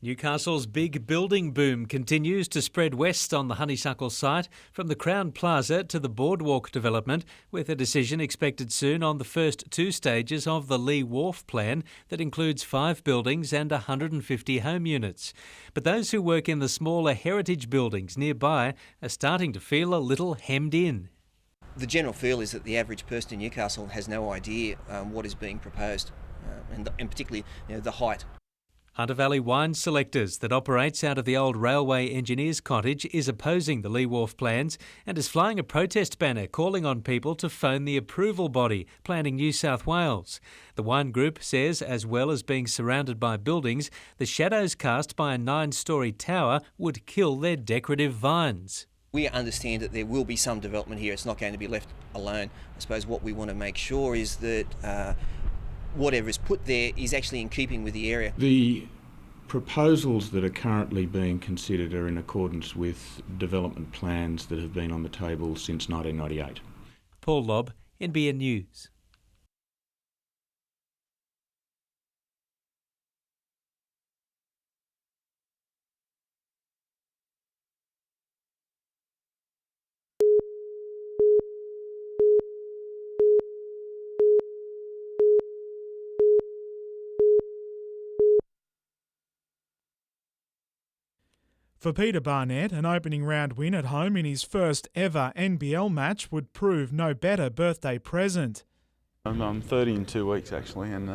Newcastle's big building boom continues to spread west on the Honeysuckle site, from the Crown Plaza to the Boardwalk development, with a decision expected soon on the first two stages of the Lee Wharf plan that includes 5 buildings and 150 home units. But those who work in the smaller heritage buildings nearby are starting to feel a little hemmed in. The general feel is that the average person in Newcastle has no idea what is being proposed, and particularly the height. Hunter Valley Wine Selectors, that operates out of the old Railway Engineers Cottage, is opposing the Lee Wharf plans and is flying a protest banner calling on people to phone the approval body, Planning New South Wales. The wine group says, as well as being surrounded by buildings, the shadows cast by a 9-storey tower would kill their decorative vines. We understand that there will be some development here. It's not going to be left alone. I suppose what we want to make sure is that whatever is put there is actually in keeping with the area. The proposals that are currently being considered are in accordance with development plans that have been on the table since 1998. Paul Lobb, NBN News. For Peter Barnett, an opening round win at home in his first ever NBL match would prove no better birthday present. I'm 30 in 2 weeks actually, and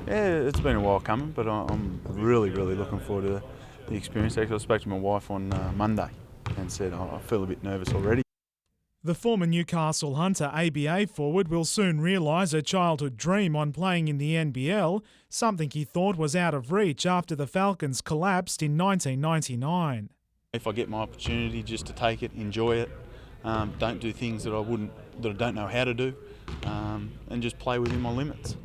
it's been a while coming, but I'm really looking forward to the experience. Actually, I spoke to my wife on Monday and said I feel a bit nervous already. The former Newcastle Hunter ABA forward will soon realise a childhood dream on playing in the NBL, something he thought was out of reach after the Falcons collapsed in 1999. If I get my opportunity, just to take it, enjoy it, don't do things that I don't know how to do, and just play within my limits.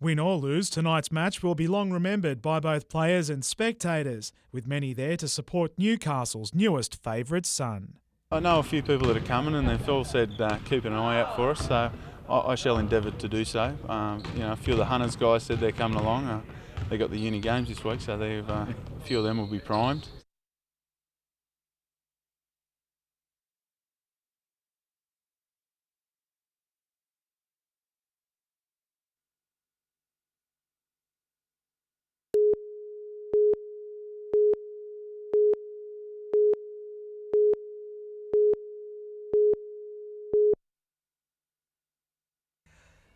Win or lose, tonight's match will be long remembered by both players and spectators, with many there to support Newcastle's newest favourite son. I know a few people that are coming, and they've all said keep an eye out for us, so I shall endeavour to do so. A few of the Hunters guys said they're coming along. They got the uni games this week, so a few of them will be primed.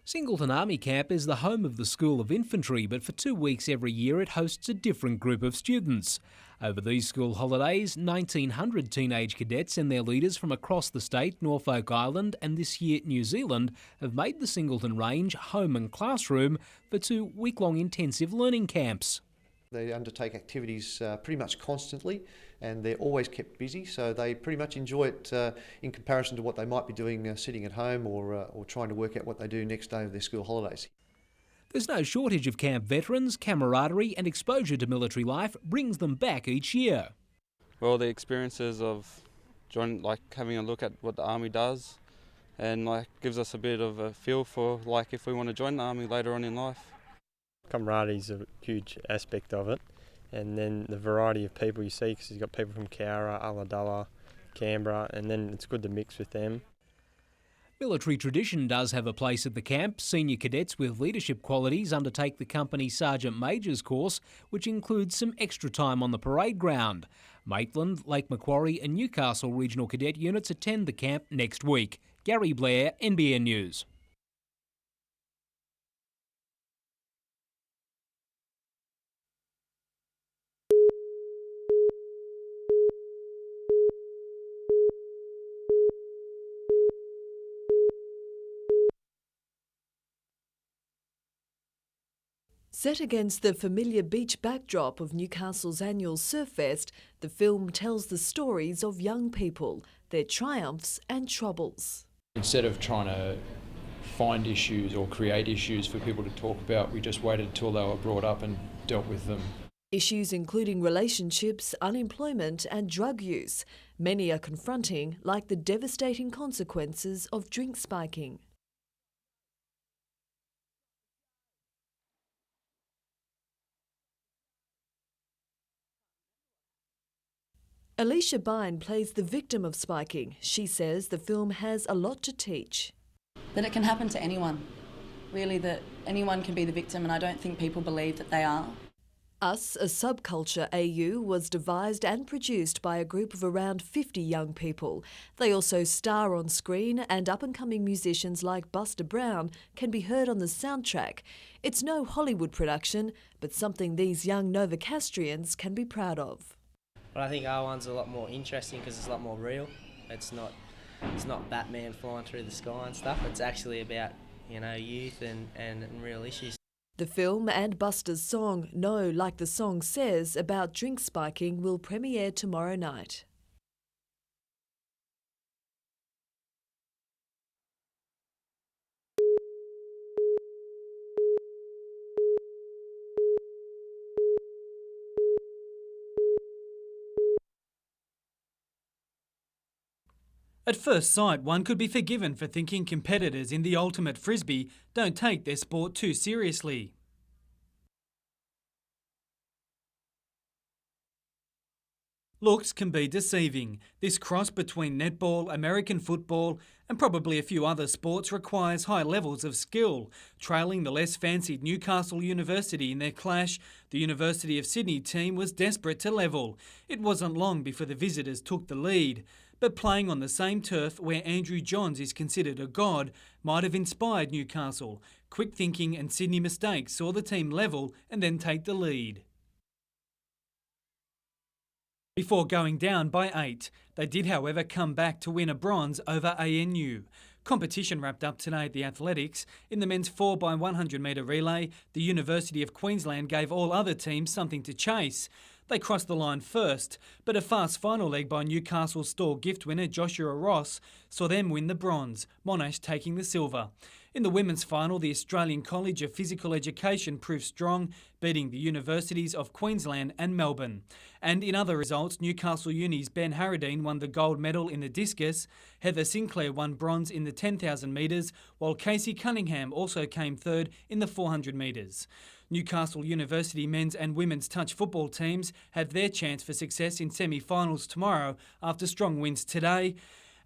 Singleton Army Camp is the home of the School of Infantry, but for 2 weeks every year it hosts a different group of students. Over these school holidays, 1,900 teenage cadets and their leaders from across the state, Norfolk Island and this year New Zealand have made the Singleton Range home and classroom for 2 week-long intensive learning camps. They undertake activities pretty much constantly, and they're always kept busy, so they pretty much enjoy it in comparison to what they might be doing sitting at home or trying to work out what they do next day of their school holidays. There's no shortage of camp veterans. Camaraderie and exposure to military life brings them back each year. Well, the experiences of having a look at what the Army does, and gives us a bit of a feel for if we want to join the Army later on in life. Camaraderie is a huge aspect of it, and then the variety of people you see, because you've got people from Cowra, Ulladulla, Canberra, and then it's good to mix with them. Military tradition does have a place at the camp. Senior cadets with leadership qualities undertake the company Sergeant Major's course, which includes some extra time on the parade ground. Maitland, Lake Macquarie and Newcastle regional cadet units attend the camp next week. Gary Blair, NBN News. Set against the familiar beach backdrop of Newcastle's annual Surf Fest, the film tells the stories of young people, their triumphs and troubles. Instead of trying to find issues or create issues for people to talk about, we just waited until they were brought up and dealt with them. Issues including relationships, unemployment and drug use. Many are confronting, like the devastating consequences of drink spiking. Alicia Bine plays the victim of spiking. She says the film has a lot to teach. That it can happen to anyone, really, that anyone can be the victim, and I don't think people believe that they are. Us, a Subculture AU, was devised and produced by a group of around 50 young people. They also star on screen, and up-and-coming musicians like Buster Brown can be heard on the soundtrack. It's no Hollywood production, but something these young Novocastrians can be proud of. But I think our one's a lot more interesting because it's a lot more real. It's not Batman flying through the sky and stuff. It's actually about, youth and real issues. The film and Buster's song, No, Like the Song Says, about drink spiking will premiere tomorrow night. At first sight, one could be forgiven for thinking competitors in the ultimate frisbee don't take their sport too seriously. Looks can be deceiving. This cross between netball, American football and probably a few other sports requires high levels of skill. Trailing the less fancied Newcastle University in their clash, the University of Sydney team was desperate to level. It wasn't long before the visitors took the lead. But playing on the same turf where Andrew Johns is considered a god might have inspired Newcastle. Quick thinking and Sydney mistakes saw the team level and then take the lead. Before going down by 8, they did however come back to win a bronze over ANU. Competition wrapped up today at the Athletics. In the men's 4x100 metre relay, the University of Queensland gave all other teams something to chase. They crossed the line first, but a fast final leg by Newcastle Store gift winner Joshua Ross saw them win the bronze, Monash taking the silver. In the women's final, the Australian College of Physical Education proved strong, beating the Universities of Queensland and Melbourne. And in other results, Newcastle Uni's Ben Harradine won the gold medal in the discus, Heather Sinclair won bronze in the 10,000 metres, while Casey Cunningham also came third in the 400 metres. Newcastle University men's and women's touch football teams have their chance for success in semi-finals tomorrow after strong wins today.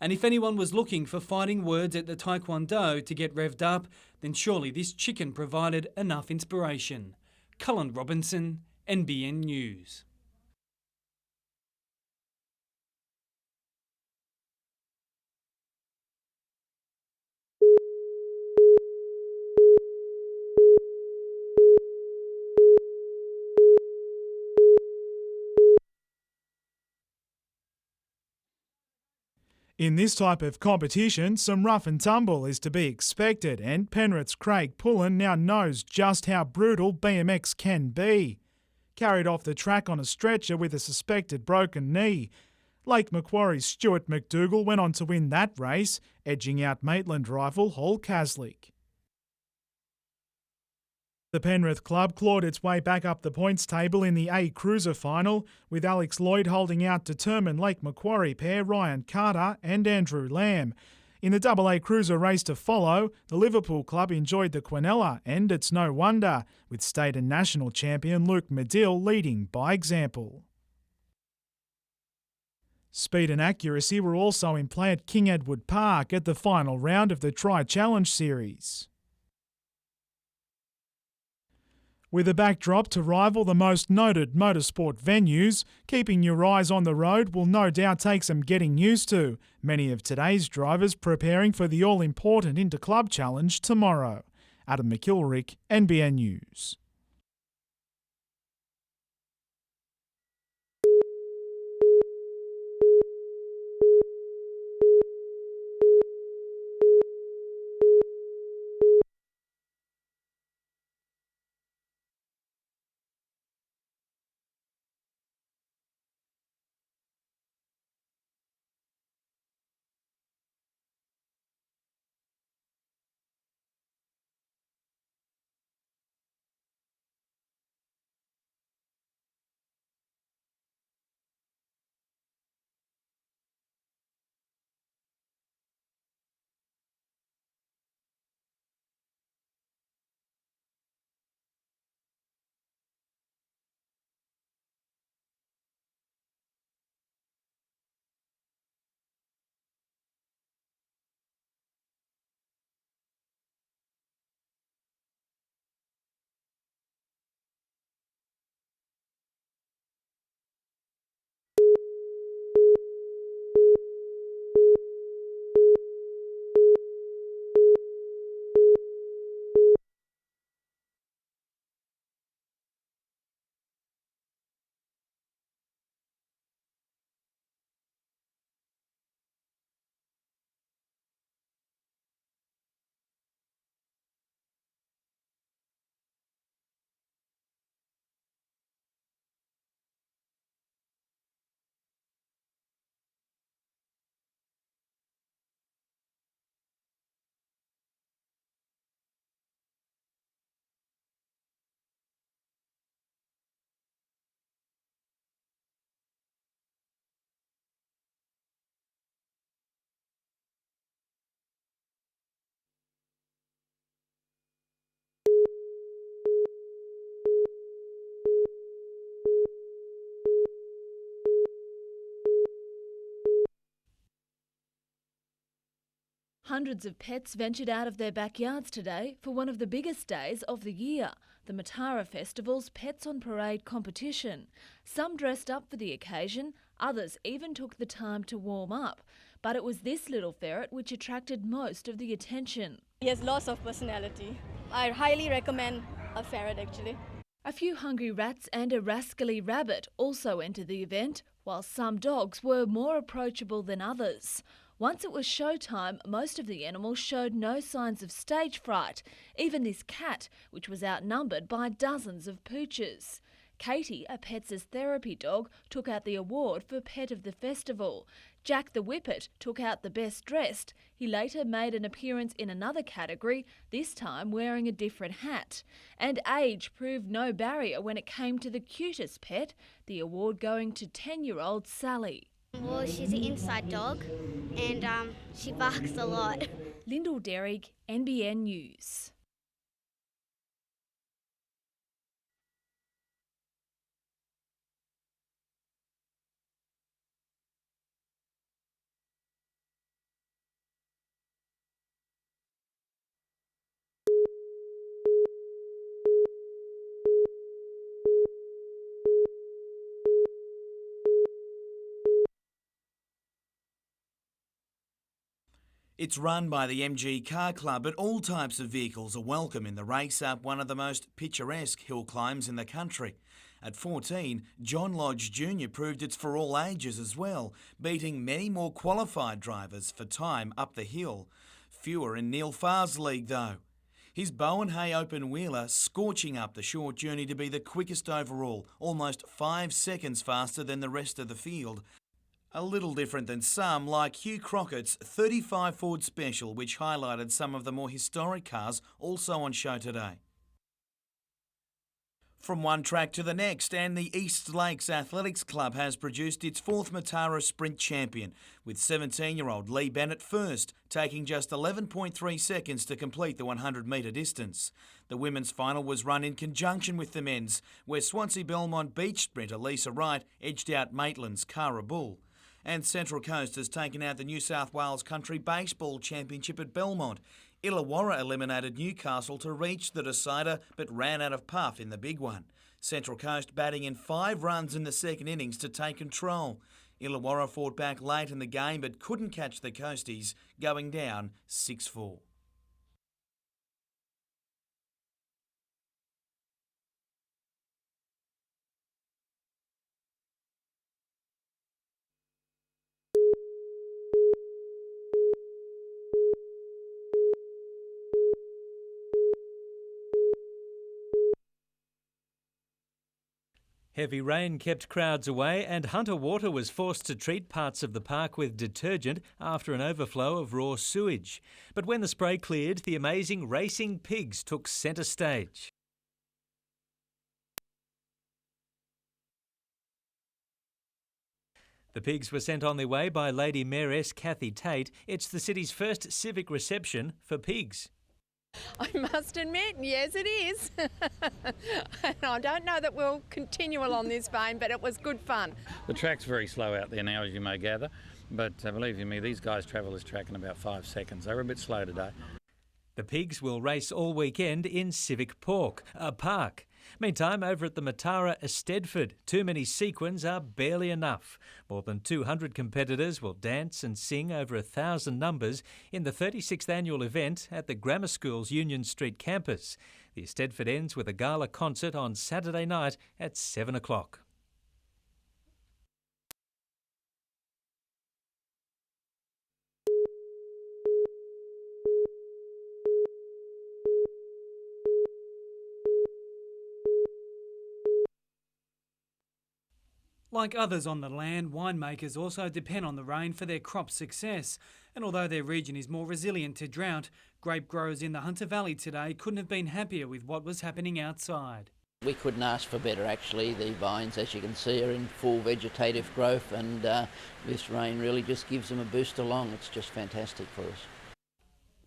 And if anyone was looking for fighting words at the Taekwondo to get revved up, then surely this chicken provided enough inspiration. Cullen Robinson, NBN News. In this type of competition, some rough and tumble is to be expected, and Penrith's Craig Pullen now knows just how brutal BMX can be. Carried off the track on a stretcher with a suspected broken knee, Lake Macquarie's Stuart McDougall went on to win that race, edging out Maitland rival Hall Caslick. The Penrith club clawed its way back up the points table in the A Cruiser final, with Alex Lloyd holding out determined Lake Macquarie pair Ryan Carter and Andrew Lamb. In the Double A Cruiser race to follow, the Liverpool club enjoyed the Quinella, and it's no wonder, with state and national champion Luke Medill leading by example. Speed and accuracy were also in play at King Edward Park at the final round of the Tri-Challenge Series. With a backdrop to rival the most noted motorsport venues, keeping your eyes on the road will no doubt take some getting used to, many of today's drivers preparing for the all-important Interclub Challenge tomorrow. Adam McIlrick, NBN News. Hundreds of pets ventured out of their backyards today for one of the biggest days of the year, the Matara Festival's Pets on Parade competition. Some dressed up for the occasion, others even took the time to warm up. But it was this little ferret which attracted most of the attention. He has lots of personality. I highly recommend a ferret actually. A few hungry rats and a rascally rabbit also entered the event, while some dogs were more approachable than others. Once it was showtime, most of the animals showed no signs of stage fright, even this cat, which was outnumbered by dozens of pooches. Katie, a Pets' therapy dog, took out the award for Pet of the Festival. Jack the Whippet took out the best dressed. He later made an appearance in another category, this time wearing a different hat. And age proved no barrier when it came to the cutest pet, the award going to 10-year-old Sally. Well, she's an inside dog and she barks a lot. Lyndall Derrick, NBN News. It's run by the MG Car Club, but all types of vehicles are welcome in the race up one of the most picturesque hill climbs in the country. At 14, John Lodge Jr. proved it's for all ages as well, beating many more qualified drivers for time up the hill. Fewer in Neil Farr's league though. His Bowen Hay open wheeler scorching up the short journey to be the quickest overall, almost 5 seconds faster than the rest of the field. A little different than some, like Hugh Crockett's 35 Ford Special, which highlighted some of the more historic cars also on show today. From one track to the next, and the East Lakes Athletics Club has produced its 4th Matara Sprint champion, with 17-year-old Lee Bennett first, taking just 11.3 seconds to complete the 100-metre distance. The women's final was run in conjunction with the men's, where Swansea Belmont beach sprinter Lisa Wright edged out Maitland's Cara Bull. And Central Coast has taken out the New South Wales Country Baseball Championship at Belmont. Illawarra eliminated Newcastle to reach the decider, but ran out of puff in the big one. Central Coast batting in 5 runs in the second innings to take control. Illawarra fought back late in the game but couldn't catch the Coasties, going down 6-4. Heavy rain kept crowds away and Hunter Water was forced to treat parts of the park with detergent after an overflow of raw sewage. But when the spray cleared, the amazing racing pigs took centre stage. The pigs were sent on their way by Lady Mayoress Kathy Tate. It's the city's first civic reception for pigs. I must admit, yes it is. And I don't know that we'll continue along this vein, but it was good fun. The track's very slow out there now, as you may gather, but believe you me, these guys travel this track in about 5 seconds. They were a bit slow today. The pigs will race all weekend in Civic Park. Meantime, over at the Matara Eisteddfod, too many sequins are barely enough. More than 200 competitors will dance and sing over 1,000 numbers in the 36th annual event at the Grammar School's Union Street campus. The Eisteddfod ends with a gala concert on Saturday night at 7 o'clock. Like others on the land, winemakers also depend on the rain for their crop success. And although their region is more resilient to drought, grape growers in the Hunter Valley today couldn't have been happier with what was happening outside. We couldn't ask for better actually. The vines, as you can see, are in full vegetative growth, and this rain really just gives them a boost along. It's just fantastic for us.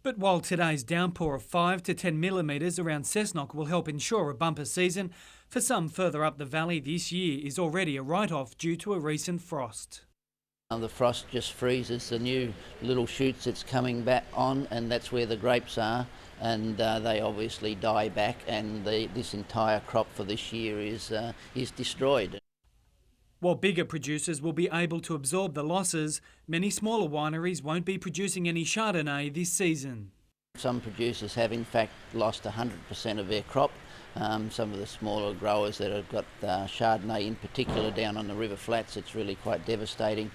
But while today's downpour of 5 to 10 millimetres around Cessnock will help ensure a bumper season, for some further up the valley this year is already a write-off due to a recent frost. The frost just freezes the new little shoots that's coming back on, and that's where the grapes are, and they obviously die back, and this entire crop for this year is destroyed. While bigger producers will be able to absorb the losses, many smaller wineries won't be producing any Chardonnay this season. Some producers have in fact lost 100% of their crop. Some of the smaller growers that have got Chardonnay in particular down on the river flats, it's really quite devastating.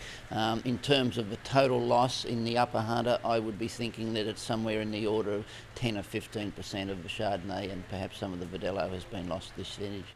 In terms of the total loss in the upper Hunter, I would be thinking that it's somewhere in the order of 10 or 15% of the Chardonnay, and perhaps some of the Verdelho has been lost this vintage.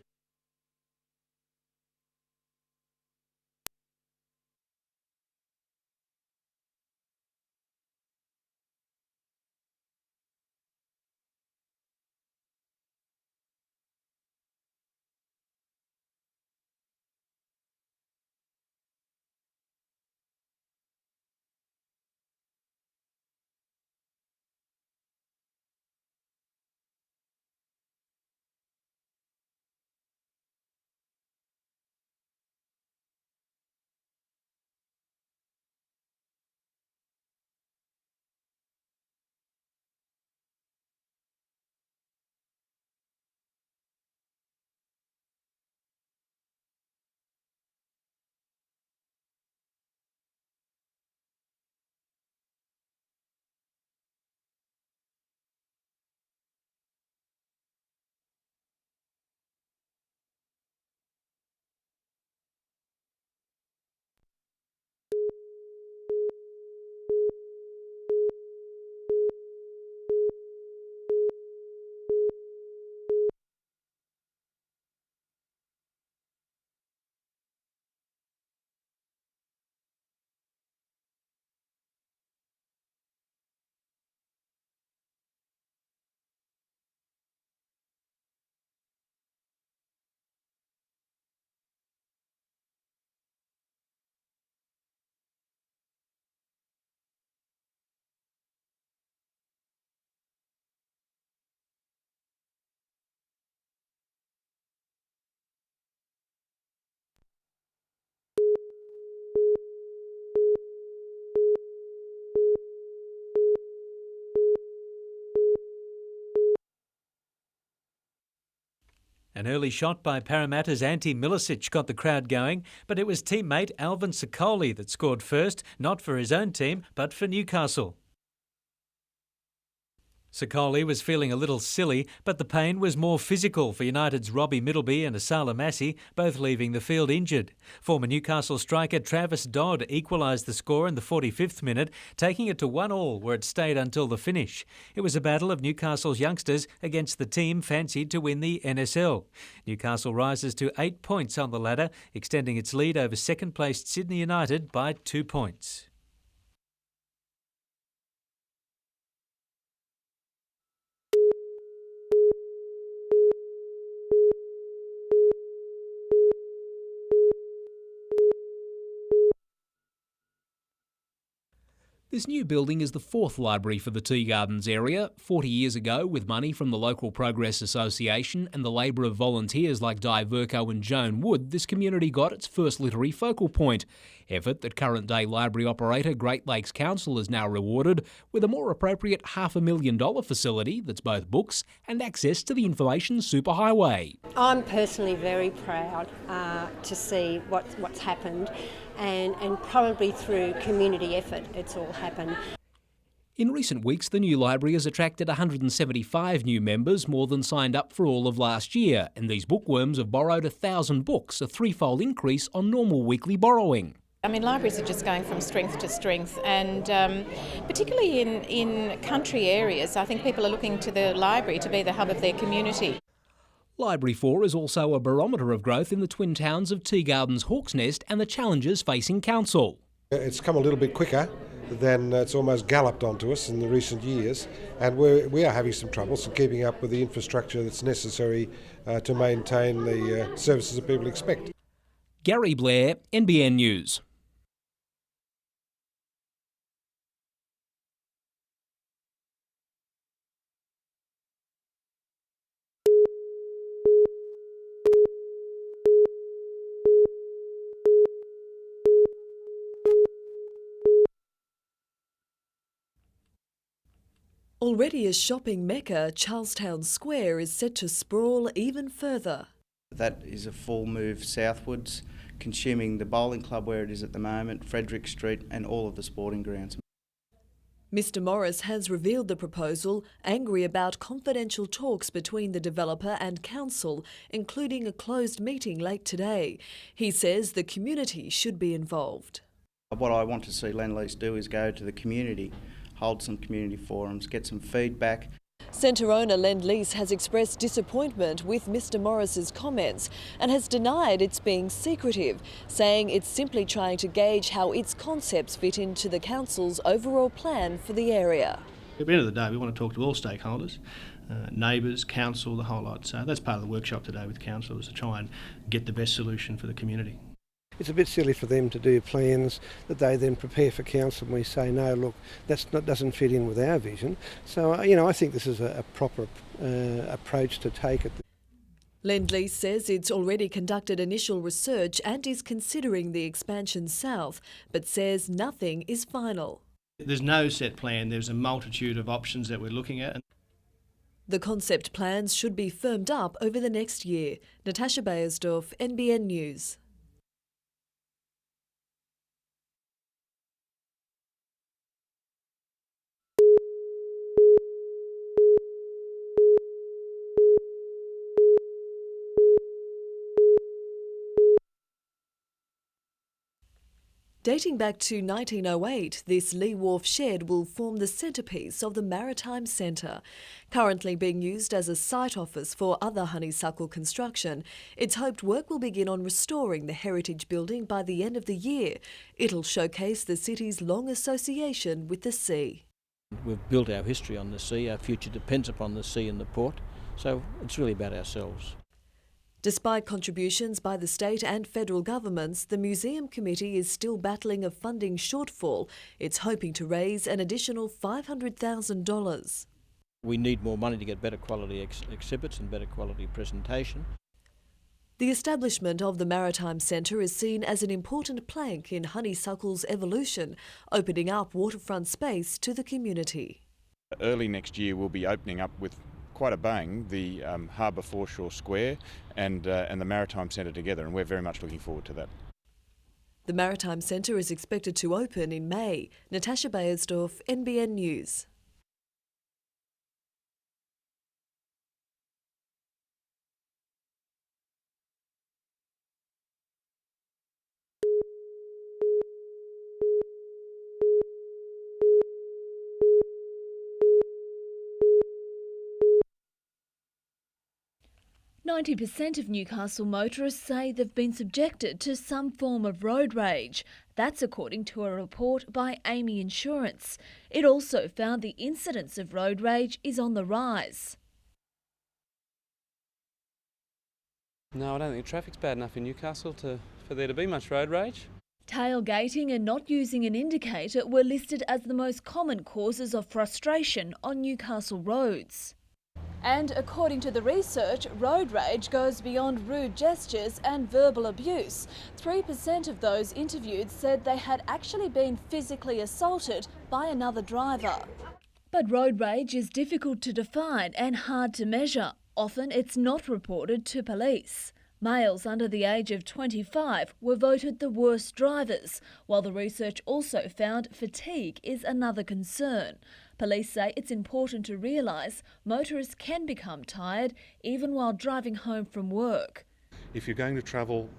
An early shot by Parramatta's Ante Milicic got the crowd going, but it was teammate Alvin Sicoli that scored first, not for his own team, but for Newcastle. Sicoli was feeling a little silly, but the pain was more physical for United's Robbie Middleby and Asala Massey, both leaving the field injured. Former Newcastle striker Travis Dodd equalised the score in the 45th minute, taking it to 1-1 where it stayed until the finish. It was a battle of Newcastle's youngsters against the team fancied to win the NSL. Newcastle rises to 8 points on the ladder, extending its lead over second-placed Sydney United by 2 points. This new building is the fourth library for the Tea Gardens area. 40 years ago, with money from the local Progress Association and the labour of volunteers like Di Verco and Joan Wood, this community got its first literary focal point. Effort that current-day library operator Great Lakes Council is now rewarded with a more appropriate $500,000 facility that's both books and access to the information superhighway. I'm personally very proud to see what's happened, and probably through community effort it's all happened. In recent weeks, the new library has attracted 175 new members, more than signed up for all of last year, and these bookworms have borrowed 1,000 books, a threefold increase on normal weekly borrowing. I mean, libraries are just going from strength to strength, and particularly in country areas, I think people are looking to the library to be the hub of their community. Library 4 is also a barometer of growth in the twin towns of Tea Gardens, Hawk's Nest and the challenges facing council. It's come a little bit quicker than it's almost galloped onto us in the recent years, and we are having some troubles in keeping up with the infrastructure that's necessary to maintain the services that people expect. Gary Blair, NBN News. Already a shopping mecca, Charlestown Square is set to sprawl even further. That is a full move southwards, consuming the bowling club where it is at the moment, Frederick Street and all of the sporting grounds. Mr Morris has revealed the proposal, angry about confidential talks between the developer and council, including a closed meeting late today. He says the community should be involved. What I want to see Lendlease do is go to the community, hold some community forums, get some feedback. Centre owner Lendlease has expressed disappointment with Mr Morris's comments and has denied it's being secretive, saying it's simply trying to gauge how its concepts fit into the council's overall plan for the area. At the end of the day, we want to talk to all stakeholders, neighbours, council, the whole lot. So that's part of the workshop today with councillors, to try and get the best solution for the community. It's a bit silly for them to do plans that they then prepare for council and we say, no, look, that doesn't fit in with our vision. So, I think this is a proper approach to take it. Lendlease says it's already conducted initial research and is considering the expansion south, but says nothing is final. There's no set plan, there's a multitude of options that we're looking at. The concept plans should be firmed up over the next year. Natasha Bayersdorf, NBN News. Dating back to 1908, this Lee Wharf shed will form the centrepiece of the Maritime Centre. Currently being used as a site office for other honeysuckle construction, it's hoped work will begin on restoring the heritage building by the end of the year. It'll showcase the city's long association with the sea. We've built our history on the sea, our future depends upon the sea and the port, so it's really about ourselves. Despite contributions by the state and federal governments, the Museum Committee is still battling a funding shortfall. It's hoping to raise an additional $500,000. We need more money to get better quality exhibits and better quality presentation. The establishment of the Maritime Centre is seen as an important plank in honeysuckle's evolution, opening up waterfront space to the community. Early next year we'll be opening up with quite a bang the Harbour Foreshore Square and the Maritime Centre together, and we're very much looking forward to that. The Maritime Centre is expected to open in May. Natasha Bayersdorf, NBN News. %90 of Newcastle motorists say they've been subjected to some form of road rage. That's according to a report by Amy Insurance. It also found the incidence of road rage is on the rise. No, I don't think traffic's bad enough in Newcastle for there to be much road rage. Tailgating and not using an indicator were listed as the most common causes of frustration on Newcastle roads. And according to the research, road rage goes beyond rude gestures and verbal abuse. 3% of those interviewed said they had actually been physically assaulted by another driver. But road rage is difficult to define and hard to measure. Often it's not reported to police. Males under the age of 25 were voted the worst drivers, while the research also found fatigue is another concern. Police say it's important to realise motorists can become tired even while driving home from work. If you're going to travel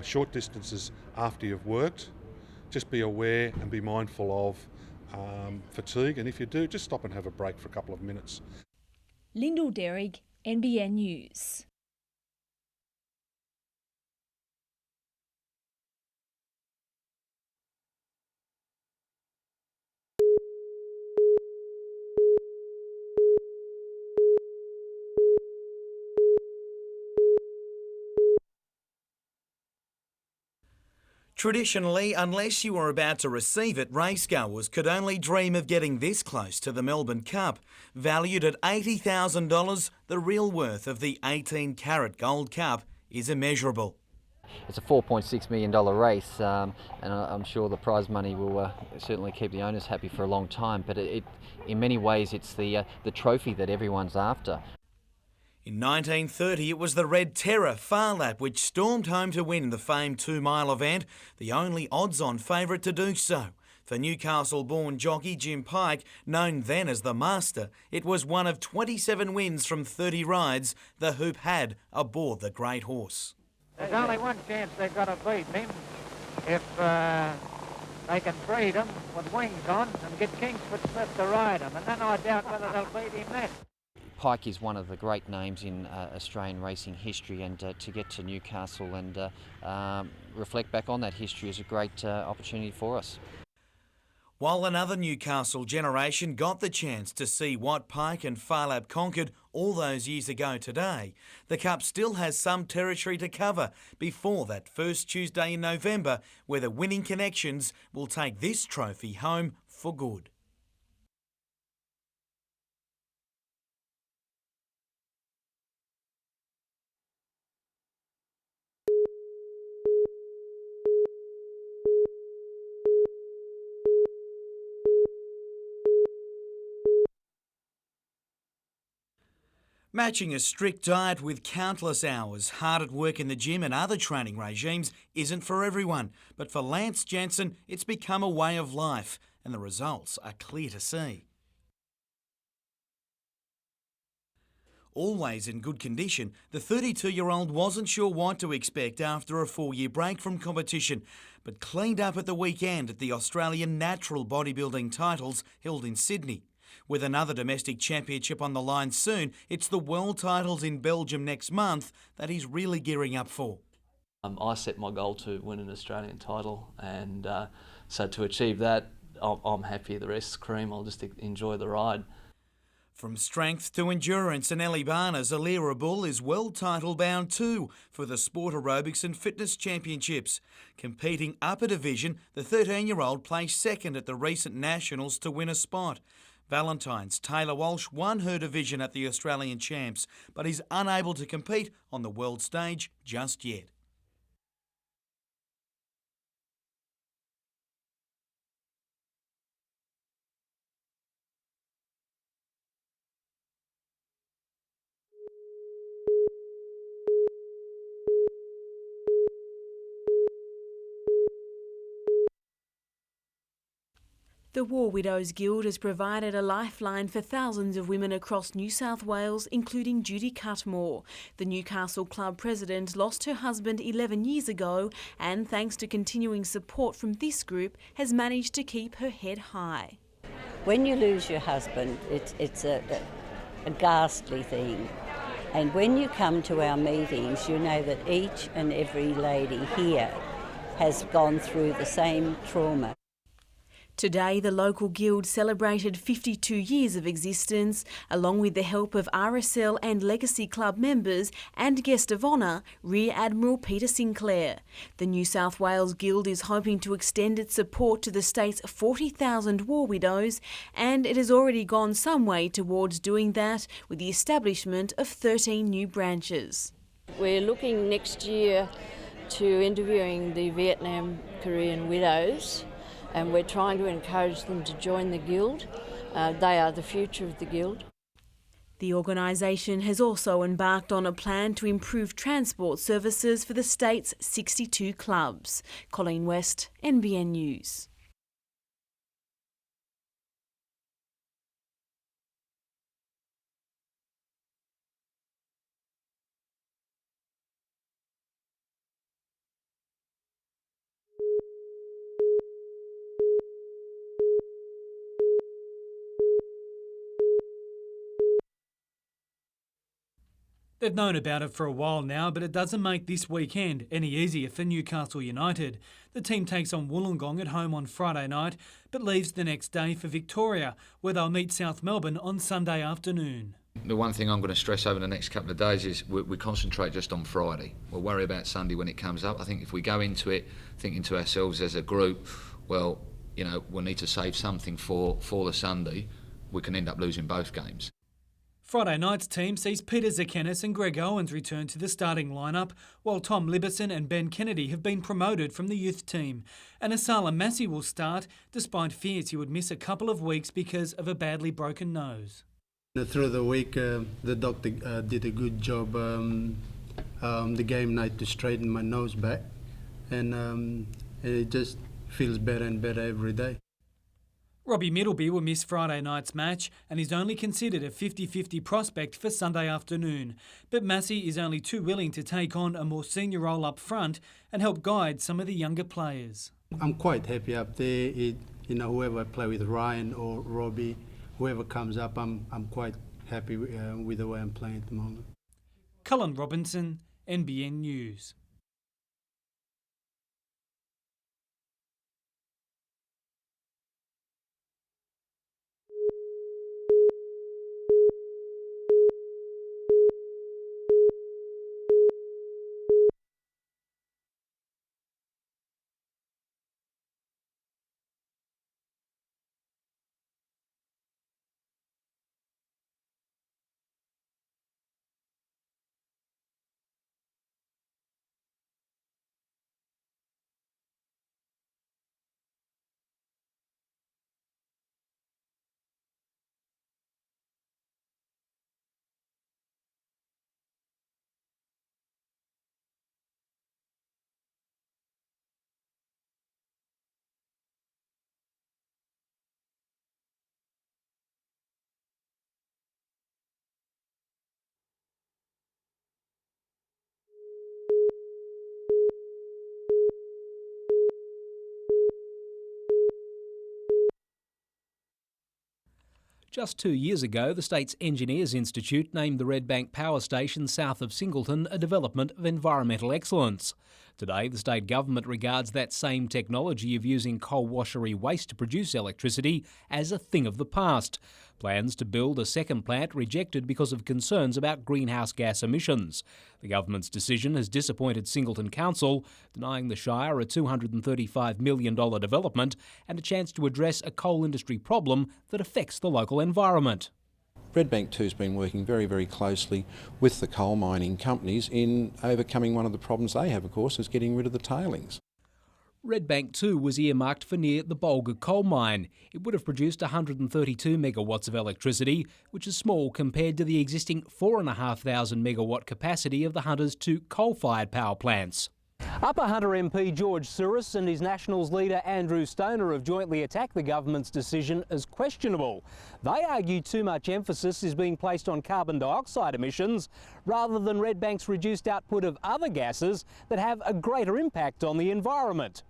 short distances after you've worked, just be aware and be mindful of fatigue, and if you do, just stop and have a break for a couple of minutes. Lyndall Derrick, NBN News. Traditionally, unless you were about to receive it, racegoers could only dream of getting this close to the Melbourne Cup. Valued at $80,000, the real worth of the 18-carat Gold Cup is immeasurable. it's a $4.6 million race, and I'm sure the prize money will certainly keep the owners happy for a long time. But in many ways, it's the trophy that everyone's after. In 1930, it was the Red Terror Phar Lap which stormed home to win the famed 2-mile event, the only odds-on favourite to do so. For Newcastle-born jockey Jim Pike, known then as the Master, it was one of 27 wins from 30 rides the Hoop had aboard the great horse. There's only one chance they've got to beat him if they can breed him with wings on and get Kingsford Smith to ride him, and then I doubt whether they'll beat him then. Pike is one of the great names in Australian racing history, and to get to Newcastle and reflect back on that history is a great opportunity for us. While another Newcastle generation got the chance to see what Pike and Phar Lap conquered all those years ago today, the Cup still has some territory to cover before that first Tuesday in November, where the winning connections will take this trophy home for good. Matching a strict diet with countless hours hard at work in the gym and other training regimes isn't for everyone, but for Lance Jensen it's become a way of life, and the results are clear to see. Always in good condition, the 32-year-old wasn't sure what to expect after a 4-year break from competition, but cleaned up at the weekend at the Australian Natural Bodybuilding titles held in Sydney. With another domestic championship on the line soon, it's the world titles in Belgium next month that he's really gearing up for. I set my goal to win an Australian title, and so to achieve that, I'm happy. The rest's cream. I'll just enjoy the ride. From strength to endurance, and Ellie Barner's Alira Bull is world title bound too for the Sport Aerobics and Fitness Championships. Competing up a division, the 13-year-old placed second at the recent Nationals to win a spot. Valentine's Taylor Walsh won her division at the Australian Champs, but is unable to compete on the world stage just yet. The War Widows Guild has provided a lifeline for thousands of women across New South Wales, including Judy Cutmore. The Newcastle Club president lost her husband 11 years ago, and thanks to continuing support from this group, has managed to keep her head high. When you lose your husband, it's a ghastly thing. And when you come to our meetings, you know that each and every lady here has gone through the same trauma. Today, the local guild celebrated 52 years of existence, along with the help of RSL and Legacy Club members and guest of honour, Rear Admiral Peter Sinclair. The New South Wales Guild is hoping to extend its support to the state's 40,000 war widows, and it has already gone some way towards doing that with the establishment of 13 new branches. We're looking next year to interviewing the Vietnam Korean widows, and we're trying to encourage them to join the Guild. They are the future of the Guild. The organisation has also embarked on a plan to improve transport services for the state's 62 clubs. Colleen West, NBN News. They've known about it for a while now, but it doesn't make this weekend any easier for Newcastle United. The team takes on Wollongong at home on Friday night, but leaves the next day for Victoria, where they'll meet South Melbourne on Sunday afternoon. The one thing I'm going to stress over the next couple of days is we concentrate just on Friday. We'll worry about Sunday when it comes up. I think if we go into it thinking to ourselves as a group, well, you know, we'll need to save something for the Sunday, we can end up losing both games. Friday night's team sees Peter Zakenis and Greg Owens return to the starting lineup, while Tom Liberson and Ben Kennedy have been promoted from the youth team. And Asala Massey will start, despite fears he would miss a couple of weeks because of a badly broken nose. Through the week, the doctor did a good job the game night to straighten my nose back, and it just feels better and better every day. Robbie Middleby will miss Friday night's match and is only considered a 50-50 prospect for Sunday afternoon. But Massey is only too willing to take on a more senior role up front and help guide some of the younger players. I'm quite happy up there. Whoever I play with, Ryan or Robbie, whoever comes up, I'm quite happy with the way I'm playing at the moment. Cullen Robinson, NBN News. Just 2 years ago, the state's Engineers Institute named the Redbank Power Station south of Singleton a development of environmental excellence. Today, the state government regards that same technology of using coal washery waste to produce electricity as a thing of the past. Plans to build a second plant rejected because of concerns about greenhouse gas emissions. The government's decision has disappointed Singleton Council, denying the Shire a $235 million development and a chance to address a coal industry problem that affects the local environment. Redbank 2 has been working very, very closely with the coal mining companies in overcoming one of the problems they have, of course, is getting rid of the tailings. Redbank 2 was earmarked for near the Bulga coal mine. It would have produced 132 megawatts of electricity, which is small compared to the existing 4,500 megawatt capacity of the Hunters 2 coal-fired power plants. Upper Hunter MP George Souris and his Nationals leader Andrew Stoner have jointly attacked the government's decision as questionable. They argue too much emphasis is being placed on carbon dioxide emissions rather than Redbank's reduced output of other gases that have a greater impact on the environment.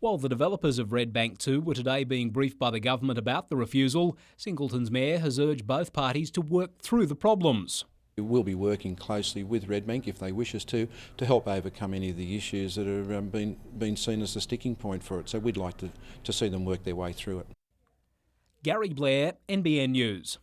While the developers of Redbank 2 were today being briefed by the government about the refusal, Singleton's mayor has urged both parties to work through the problems. We'll be working closely with Redbank, if they wish us to help overcome any of the issues that have been seen as the sticking point for it. So we'd like to see them work their way through it. Gary Blair, NBN News.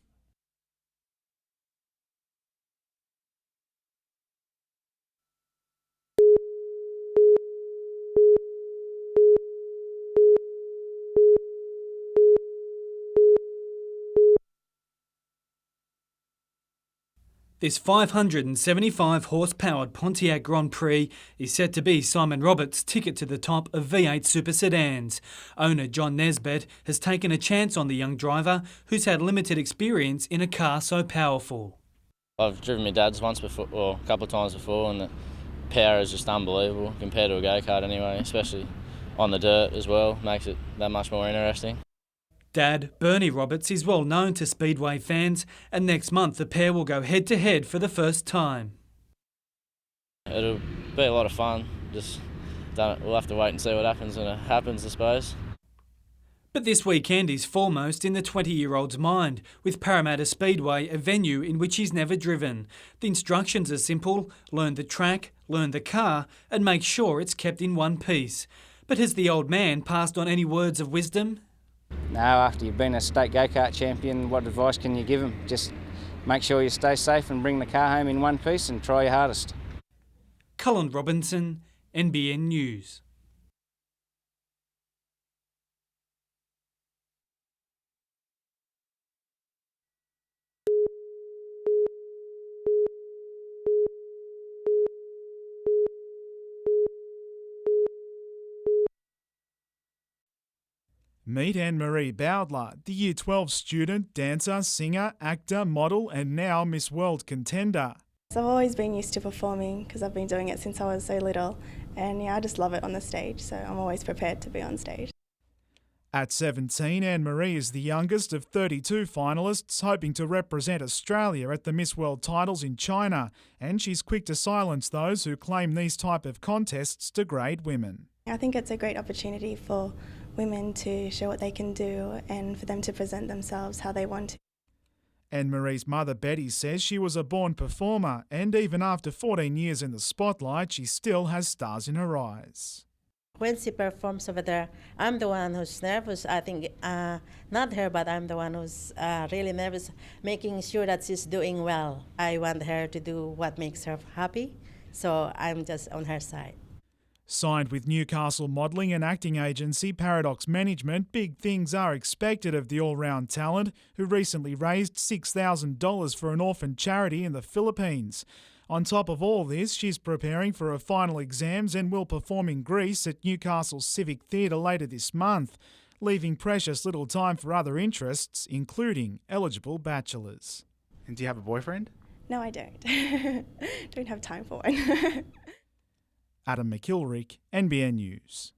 This 575-horse-powered Pontiac Grand Prix is set to be Simon Roberts' ticket to the top of V8 super sedans. Owner John Nesbitt has taken a chance on the young driver, who's had limited experience in a car so powerful. I've driven my dad's once before, or a couple of times before, and the power is just unbelievable compared to a go-kart anyway, especially on the dirt as well. Makes it that much more interesting. Dad, Bernie Roberts, is well known to Speedway fans, and next month the pair will go head-to-head for the first time. It'll be a lot of fun. We'll have to wait and see what happens when it happens, I suppose. But this weekend is foremost in the 20-year-old's mind, with Parramatta Speedway a venue in which he's never driven. The instructions are simple: learn the track, learn the car, and make sure it's kept in one piece. But has the old man passed on any words of wisdom? No, after you've been a state go-kart champion, what advice can you give him? Just make sure you stay safe and bring the car home in one piece and try your hardest. Cullen Robinson, NBN News. Meet Anne-Marie Bowdler, the Year 12 student, dancer, singer, actor, model and now Miss World contender. I've always been used to performing because I've been doing it since I was so little, and I just love it on the stage, so I'm always prepared to be on stage. At 17, Anne-Marie is the youngest of 32 finalists hoping to represent Australia at the Miss World titles in China, and she's quick to silence those who claim these type of contests degrade women. I think it's a great opportunity for women to show what they can do and for them to present themselves how they want to. Anne-Marie's mother Betty says she was a born performer, and even after 14 years in the spotlight, she still has stars in her eyes. When she performs over there, I'm the one who's nervous. I think, not her, but I'm the one who's really nervous, making sure that she's doing well. I want her to do what makes her happy, so I'm just on her side. Signed with Newcastle modelling and acting agency Paradox Management, big things are expected of the all-round talent, who recently raised $6,000 for an orphan charity in the Philippines. On top of all this, she's preparing for her final exams and will perform in Greece at Newcastle Civic Theatre later this month, leaving precious little time for other interests, including eligible bachelors. And do you have a boyfriend? No, I don't. Don't have time for one. Adam McIlrick, NBN News.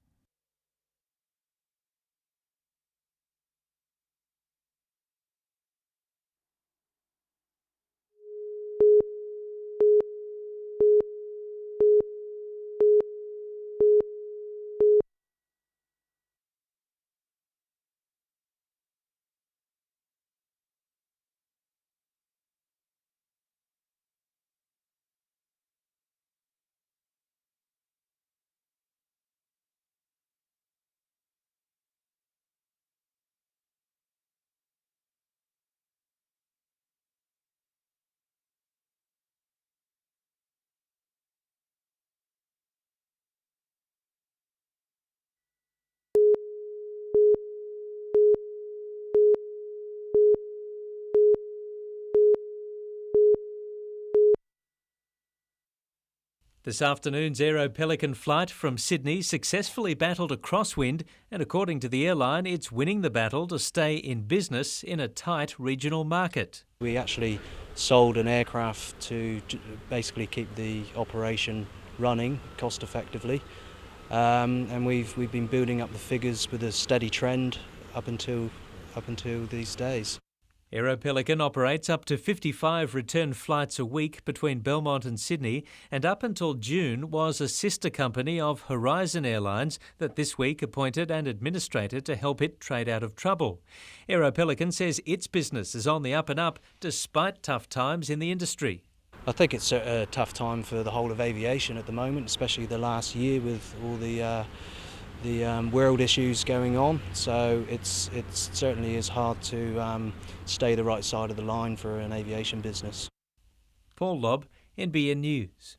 This afternoon's Aero Pelican flight from Sydney successfully battled a crosswind, and according to the airline, it's winning the battle to stay in business in a tight regional market. We actually sold an aircraft to basically keep the operation running cost effectively, and we've been building up the figures with a steady trend up until these days. Aero Pelican operates up to 55 return flights a week between Belmont and Sydney, and up until June was a sister company of Horizon Airlines that this week appointed an administrator to help it trade out of trouble. Aero Pelican says its business is on the up and up despite tough times in the industry. I think it's a tough time for the whole of aviation at the moment, especially the last year with all the world issues going on, so it certainly is hard to stay the right side of the line for an aviation business. Paul Lobb, NBN News.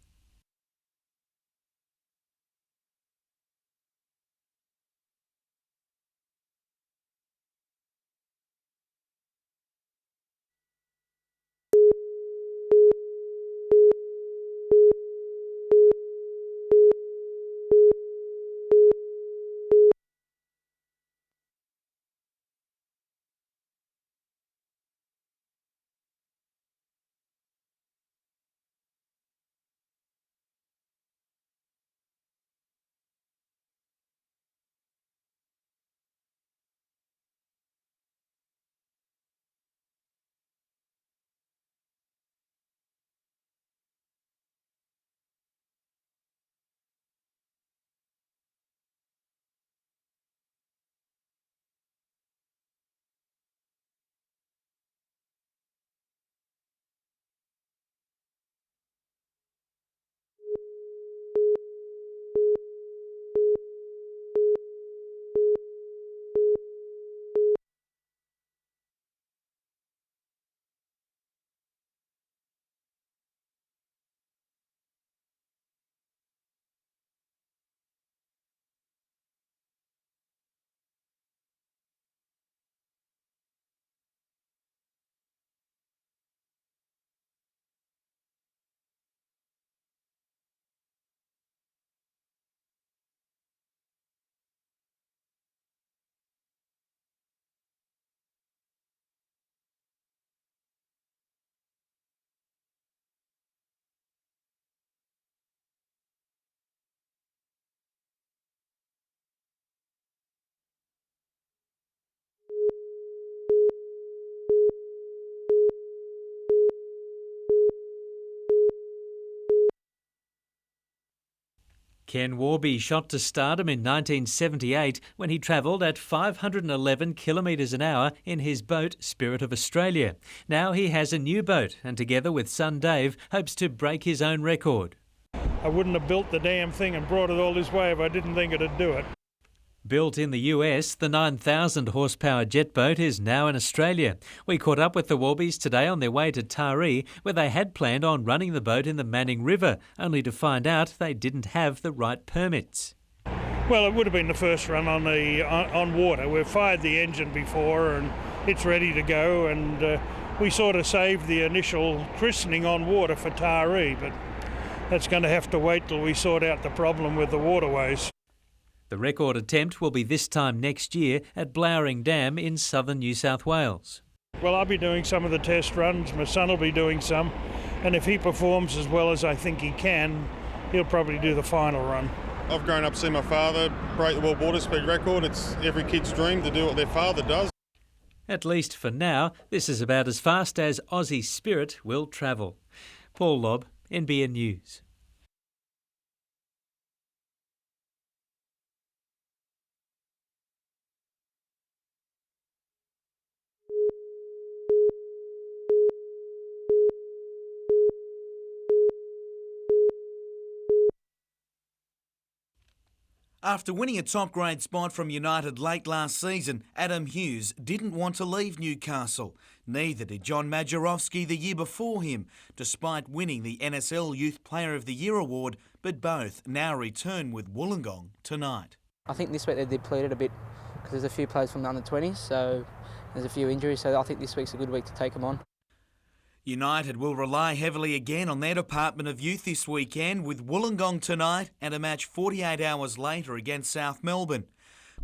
Ken Warby shot to stardom in 1978 when he travelled at 511 kilometres an hour in his boat Spirit of Australia. Now he has a new boat and together with son Dave hopes to break his own record. I wouldn't have built the damn thing and brought it all this way if I didn't think it'd do it. Built in the US, the 9,000 horsepower jet boat is now in Australia. We caught up with the Warbies today on their way to Taree, where they had planned on running the boat in the Manning River, only to find out they didn't have the right permits. Well, it would have been the first run on water. We've fired the engine before and it's ready to go, and we sort of saved the initial christening on water for Taree, but that's going to have to wait till we sort out the problem with the waterways. The record attempt will be this time next year at Blowering Dam in southern New South Wales. Well, I'll be doing some of the test runs, my son will be doing some, and if he performs as well as I think he can, he'll probably do the final run. I've grown up seeing my father break the world water speed record. It's every kid's dream to do what their father does. At least for now, this is about as fast as Aussie Spirit will travel. Paul Lobb, NBN News. After winning a top-grade spot from United late last season, Adam Hughes didn't want to leave Newcastle. Neither did John Majerowski the year before him, despite winning the NSL Youth Player of the Year award, but both now return with Wollongong tonight. I think this week they depleted a bit because there's a few players from the under-20s, so there's a few injuries, so I think this week's a good week to take them on. United will rely heavily again on their Department of Youth this weekend with Wollongong tonight and a match 48 hours later against South Melbourne.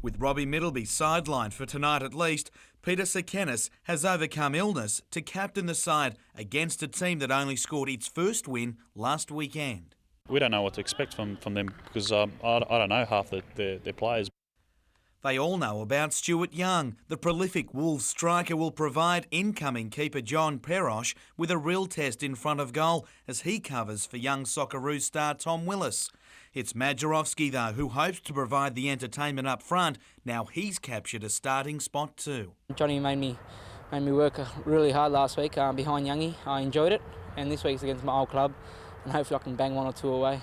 With Robbie Middleby sidelined for tonight at least, Peter Sekenis has overcome illness to captain the side against a team that only scored its first win last weekend. We don't know what to expect from them because I don't know half their players. They all know about Stuart Young. The prolific Wolves striker will provide incoming keeper John Perosh with a real test in front of goal as he covers for young Socceroos star Tom Willis. It's Majerowski, though, who hopes to provide the entertainment up front. Now he's captured a starting spot too. Johnny made me work really hard last week behind Youngie. I enjoyed it, and this week's against my old club, and hopefully I can bang one or two away.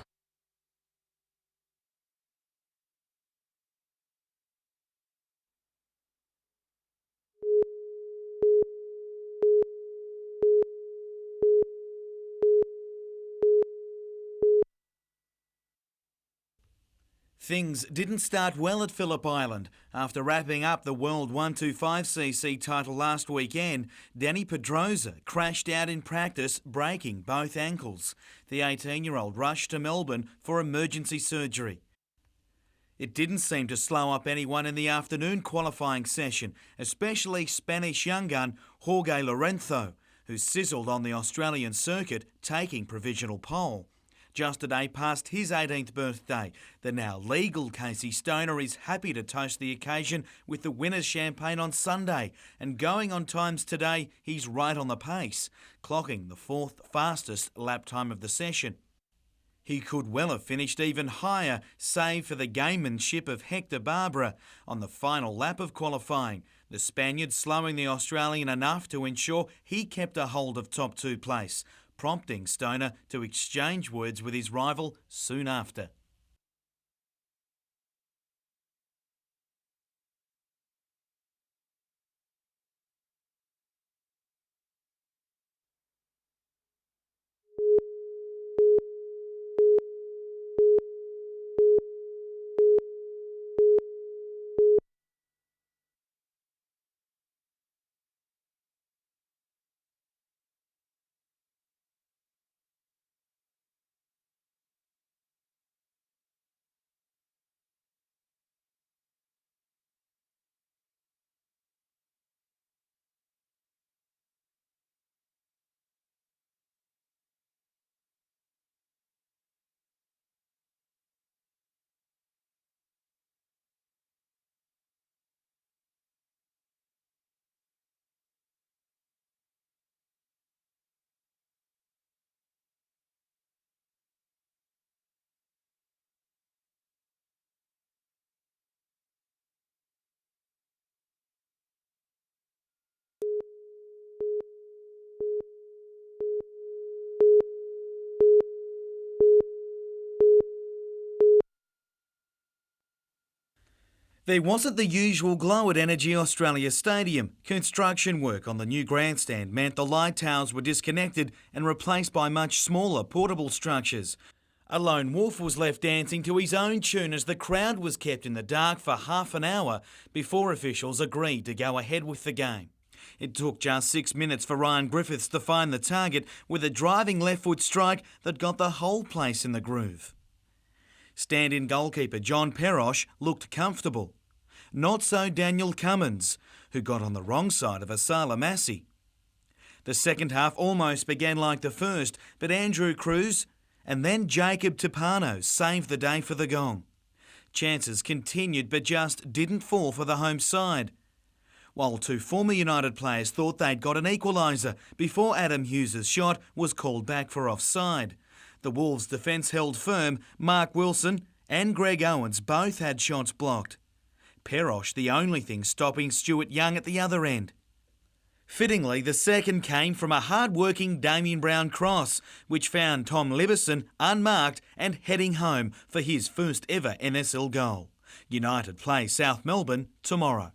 Things didn't start well at Phillip Island. After wrapping up the World 125cc title last weekend, Danny Pedrosa crashed out in practice, breaking both ankles. The 18-year-old rushed to Melbourne for emergency surgery. It didn't seem to slow up anyone in the afternoon qualifying session, especially Spanish young gun Jorge Lorenzo, who sizzled on the Australian circuit, taking provisional pole. Just a day past his 18th birthday, the now legal Casey Stoner is happy to toast the occasion with the winner's champagne on Sunday, and going on times today, he's right on the pace, clocking the fourth fastest lap time of the session. He could well have finished even higher, save for the gamemanship of Hector Barbara on the final lap of qualifying, the Spaniard slowing the Australian enough to ensure he kept a hold of top two place, prompting Stoner to exchange words with his rival soon after. There wasn't the usual glow at Energy Australia Stadium. Construction work on the new grandstand meant the light towers were disconnected and replaced by much smaller portable structures. A lone wolf was left dancing to his own tune as the crowd was kept in the dark for half an hour before officials agreed to go ahead with the game. It took just 6 minutes for Ryan Griffiths to find the target with a driving left foot strike that got the whole place in the groove. Stand-in goalkeeper John Perosh looked comfortable. Not so Daniel Cummins, who got on the wrong side of Asala Massey. The second half almost began like the first, but Andrew Cruz and then Jacob Tapano saved the day for the Gong. Chances continued but just didn't fall for the home side. While two former United players thought they'd got an equaliser before Adam Hughes' shot was called back for offside. The Wolves' defence held firm. Mark Wilson and Greg Owens both had shots blocked. Perosh the only thing stopping Stuart Young at the other end. Fittingly, the second came from a hard-working Damien Brown cross, which found Tom Liberson unmarked and heading home for his first ever NSL goal. United play South Melbourne tomorrow.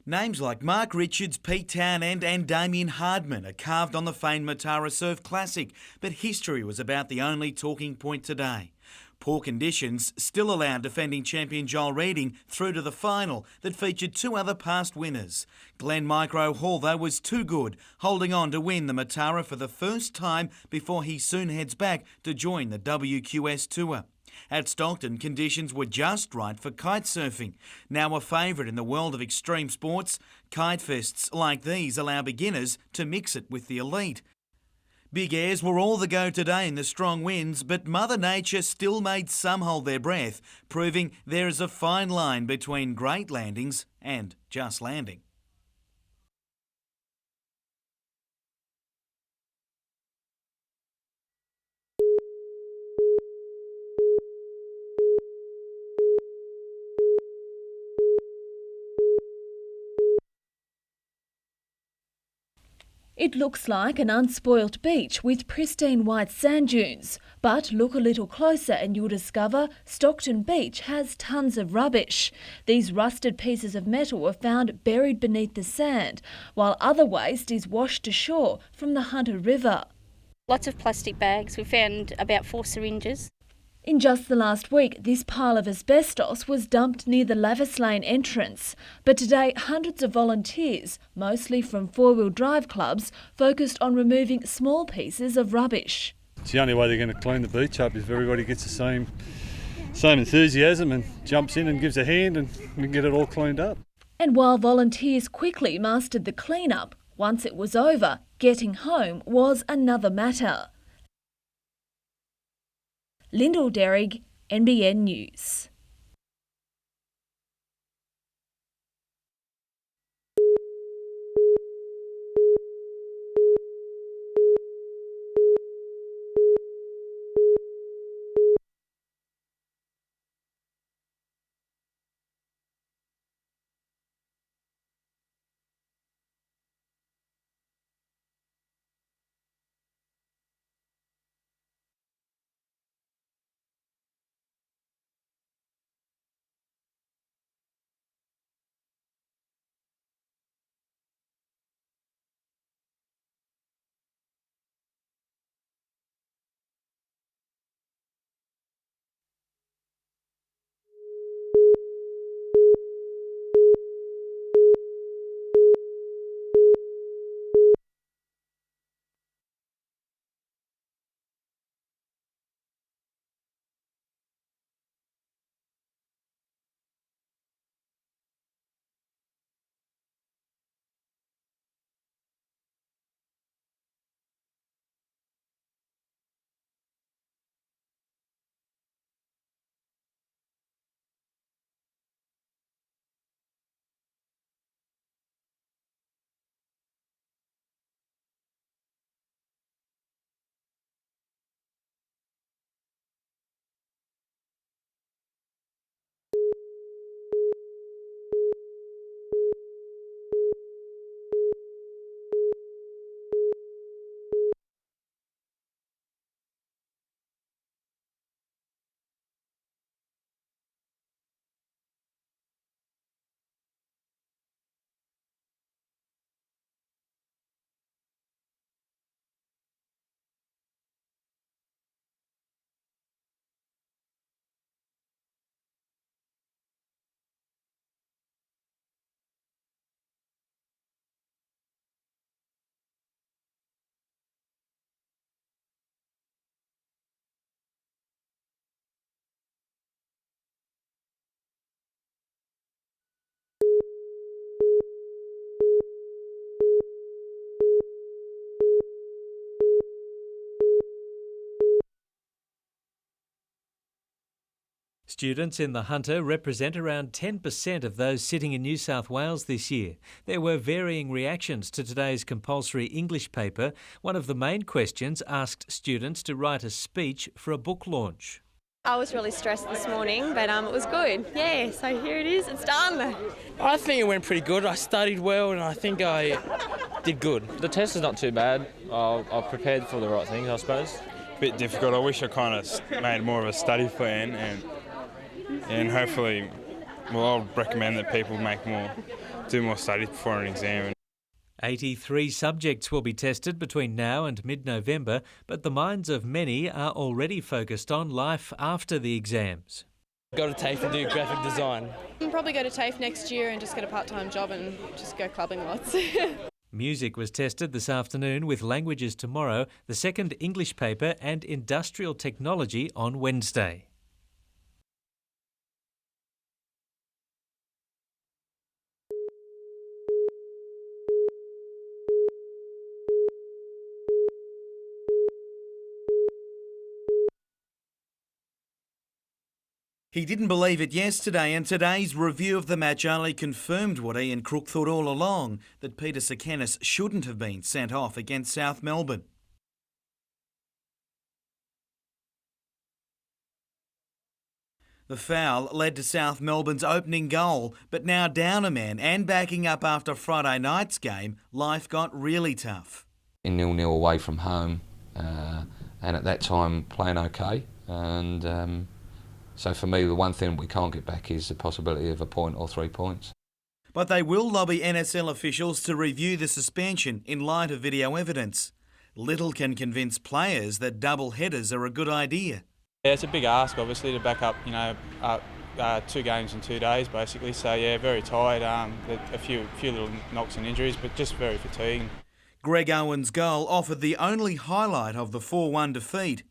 Names like Mark Richards, Pete Townend and Damien Hardman are carved on the famed Matara Surf Classic, but history was about the only talking point today. Poor conditions still allowed defending champion Joel Reading through to the final that featured two other past winners. Glenn Micro Hall, though, was too good, holding on to win the Matara for the first time before he soon heads back to join the WQS Tour. At Stockton, conditions were just right for kite surfing. Now a favourite in the world of extreme sports, kite fests like these allow beginners to mix it with the elite. Big airs were all the go today in the strong winds, but Mother Nature still made some hold their breath, proving there is a fine line between great landings and just landing. It looks like an unspoilt beach with pristine white sand dunes. But look a little closer and you'll discover Stockton Beach has tons of rubbish. These rusted pieces of metal were found buried beneath the sand, while other waste is washed ashore from the Hunter River. Lots of plastic bags. We found about 4 syringes. In just the last week, this pile of asbestos was dumped near the Lavis Lane entrance. But today, hundreds of volunteers, mostly from four-wheel drive clubs, focused on removing small pieces of rubbish. It's the only way they're going to clean the beach up if everybody gets the same enthusiasm and jumps in and gives a hand, and we can get it all cleaned up. And while volunteers quickly mastered the clean-up, once it was over, getting home was another matter. Lyndall Derrig, NBN News. Students in the Hunter represent around 10% of those sitting in New South Wales this year. There were varying reactions to today's compulsory English paper. One of the main questions asked students to write a speech for a book launch. I was really stressed this morning, but it was good. Yeah, so here it is, it's done. I think it went pretty good. I studied well and I think I did good. The test is not too bad. I've prepared for the right things, I suppose. A bit difficult. I wish I kind of made more of a study plan and hopefully, well, I'll recommend that people do more study before an exam. 83 subjects will be tested between now and mid-November, but the minds of many are already focused on life after the exams. Go to TAFE and do graphic design. I'll probably go to TAFE next year and just get a part-time job and just go clubbing lots. Music was tested this afternoon, with languages tomorrow, the second English paper and industrial technology on Wednesday. He didn't believe it yesterday, and today's review of the match only confirmed what Ian Crook thought all along, that Peter Sakanis shouldn't have been sent off against South Melbourne. The foul led to South Melbourne's opening goal, but now down a man and backing up after Friday night's game, life got really tough. in 0-0 away from home, and at that time playing okay. And so for me, the one thing we can't get back is the possibility of a point or 3 points. But they will lobby NSL officials to review the suspension in light of video evidence. Little can convince players that double headers are a good idea. Yeah, it's a big ask, obviously, to back up, 2 games in 2 days, basically. So yeah, very tired. A few little knocks and injuries, but just very fatiguing. Greg Owen's goal offered the only highlight of the 4-1 defeat.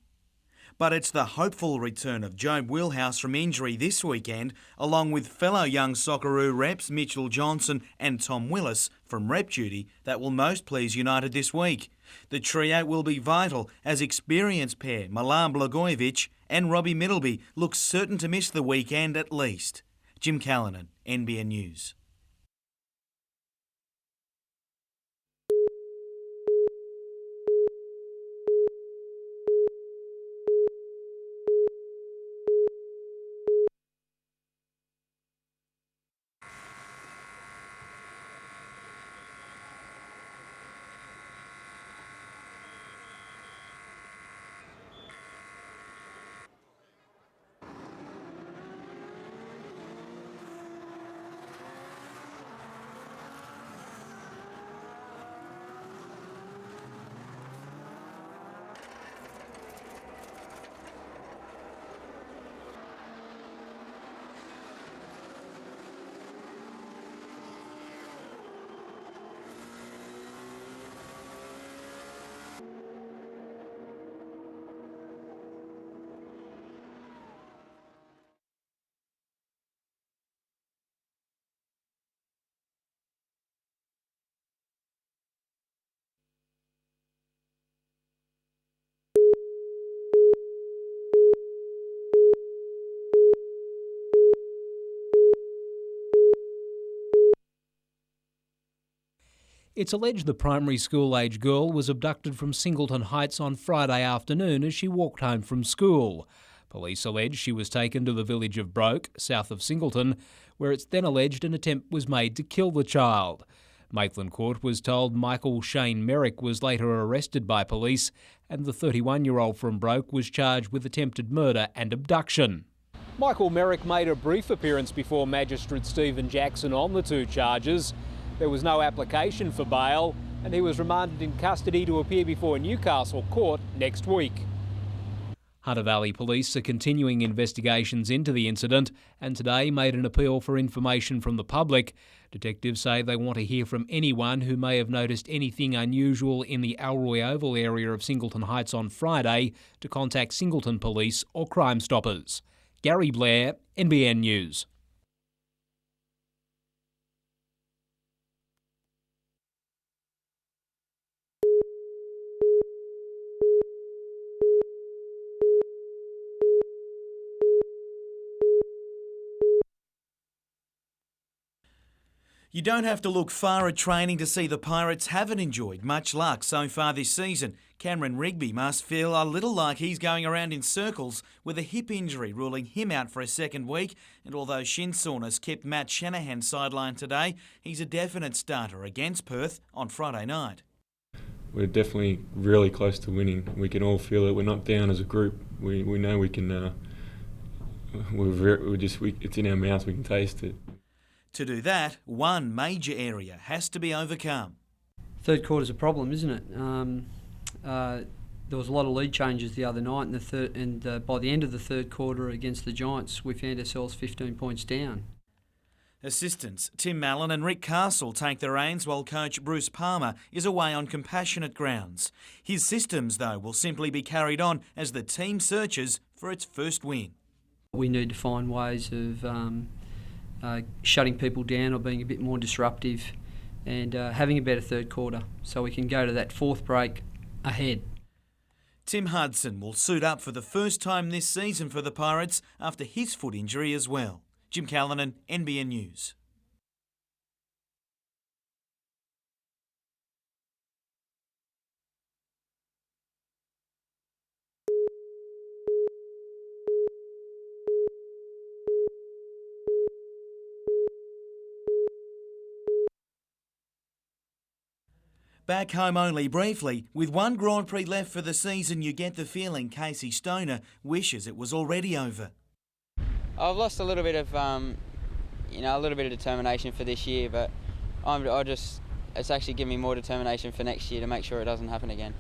But it's the hopeful return of Jobe Wheelhouse from injury this weekend, along with fellow young Socceroo reps Mitchell Johnson and Tom Willis from rep duty, that will most please United this week. The trio will be vital as experienced pair Milan Blagojevic and Robbie Middleby look certain to miss the weekend at least. Jim Callanan, NBN News. It's alleged the primary school-age girl was abducted from Singleton Heights on Friday afternoon as she walked home from school. Police allege she was taken to the village of Broke, south of Singleton, where it's then alleged an attempt was made to kill the child. Maitland Court was told Michael Shane Merrick was later arrested by police, and the 31-year-old from Broke was charged with attempted murder and abduction. Michael Merrick made a brief appearance before Magistrate Stephen Jackson on the 2 charges. There was no application for bail, and he was remanded in custody to appear before Newcastle Court next week. Hunter Valley Police are continuing investigations into the incident and today made an appeal for information from the public. Detectives say they want to hear from anyone who may have noticed anything unusual in the Alroy Oval area of Singleton Heights on Friday to contact Singleton Police or Crime Stoppers. Gary Blair, NBN News. You don't have to look far at training to see the Pirates haven't enjoyed much luck so far this season. Cameron Rigby must feel a little like he's going around in circles with a hip injury ruling him out for a second week, and although shin soreness kept Matt Shanahan sidelined today, he's a definite starter against Perth on Friday night. We're definitely really close to winning. We can all feel it. We're not down as a group. We know we can. It's in our mouths. We can taste it. To do that, one major area has to be overcome. Third quarter's a problem, isn't it? There was a lot of lead changes the other night, and by the end of the third quarter against the Giants, we found ourselves 15 points down. Assistants Tim Mallon and Rick Castle take the reins while coach Bruce Palmer is away on compassionate grounds. His systems, though, will simply be carried on as the team searches for its first win. We need to find ways of shutting people down or being a bit more disruptive and having a better third quarter so we can go to that fourth break ahead. Tim Hudson will suit up for the first time this season for the Pirates after his foot injury as well. Jim Callanan, NBN News. Back home only briefly, with one Grand Prix left for the season, you get the feeling Casey Stoner wishes it was already over. I've lost a little bit of, a little bit of determination for this year, but it's actually given me more determination for next year to make sure it doesn't happen again.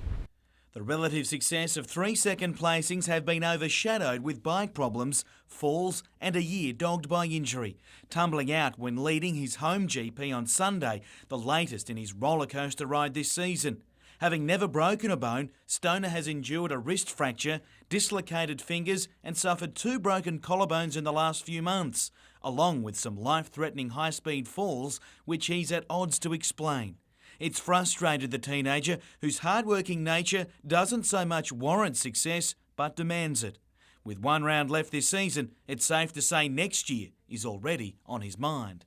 The relative success of 3 second placings have been overshadowed with bike problems, falls and a year dogged by injury. Tumbling out when leading his home GP on Sunday, the latest in his rollercoaster ride this season. Having never broken a bone, Stoner has endured a wrist fracture, dislocated fingers and suffered 2 broken collarbones in the last few months, along with some life-threatening high-speed falls, which he's at odds to explain. It's frustrated the teenager, whose hard-working nature doesn't so much warrant success, but demands it. With 1 round left this season, it's safe to say next year is already on his mind.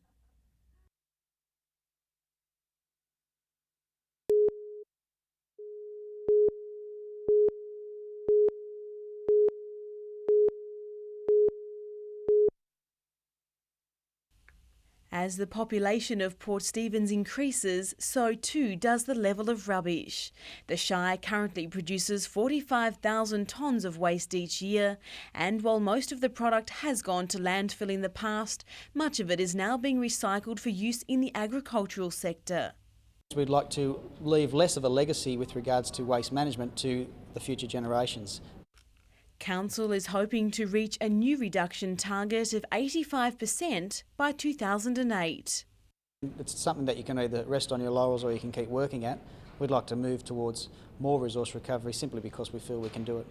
As the population of Port Stephens increases, so too does the level of rubbish. The Shire currently produces 45,000 tonnes of waste each year, and while most of the product has gone to landfill in the past, much of it is now being recycled for use in the agricultural sector. We'd like to leave less of a legacy with regards to waste management to the future generations. Council is hoping to reach a new reduction target of 85% by 2008. It's something that you can either rest on your laurels or you can keep working at. We'd like to move towards more resource recovery simply because we feel we can do it.